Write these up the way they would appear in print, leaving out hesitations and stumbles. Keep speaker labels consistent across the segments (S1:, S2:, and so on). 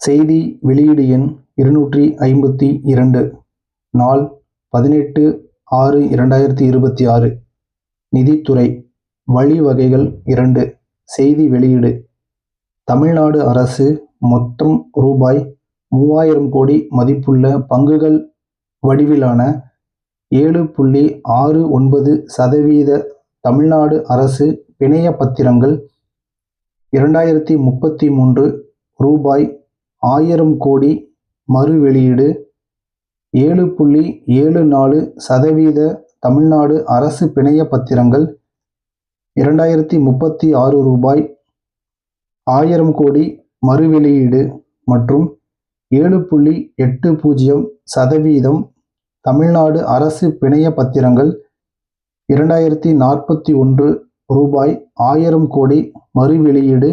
S1: செய்தி வெளியீடு எண் 252. நாள் 18/6/2026. நிதித்துறை வழிவகைகள் 2. செய்தி வெளியீடு. தமிழ்நாடு அரசு மொத்தம் ரூபாய் 3000 கோடி மதிப்புள்ள பங்குகள் வடிவிலான 7.69% தமிழ்நாடு அரசு பிணைய பத்திரங்கள் 2033 ரூபாய் 1000 கோடி மறு வெளியீடு. 7.74% தமிழ்நாடு அரசு பிணைய பத்திரங்கள் 2036 ரூபாய் 1000 கோடி மறு வெளியீடு மற்றும் 7.80% தமிழ்நாடு அரசு பிணைய பத்திரங்கள் 2041 ரூபாய் 1000 கோடி மறு வெளியீடு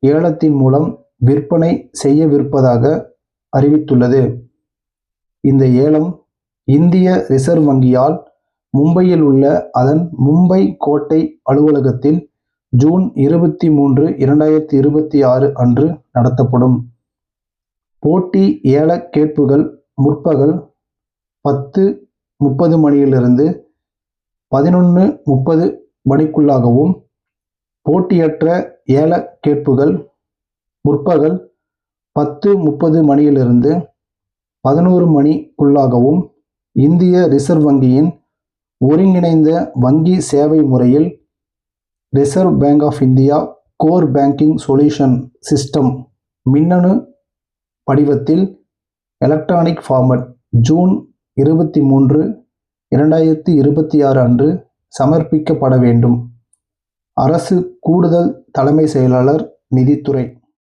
S1: ஏலத்தின் மூலம் விற்பனை செய்யவிருப்பதாக அறிவித்துள்ளது. இந்த ஏலம் இந்திய ரிசர்வ் வங்கியால் மும்பையில் உள்ள அதன் மும்பை கோட்டை அலுவலகத்தில் ஜூன் 23, 2026 அன்று நடத்தப்படும். போட்டி ஏல கேட்புகள் முற்பகல் 10:30 மணியிலிருந்து 11:30 மணிக்குள்ளாகவும், போட்டியற்ற ஏல கேட்புகள் முற்பகல் 10:30 மணியிலிருந்து 11 மணிக்குள்ளாகவும் இந்திய ரிசர்வ் வங்கியின் ஒருங்கிணைந்த வங்கி சேவை முறையில் reserve bank of India core banking solution system மின்னணு படிவத்தில் எலக்ட்ரானிக் ஃபார்மட் ஜூன் 23, 2026 அன்று சமர்ப்பிக்கப்பட வேண்டும். அரசு கூடுதல் தலைமை செயலாளர், நிதித்துறை.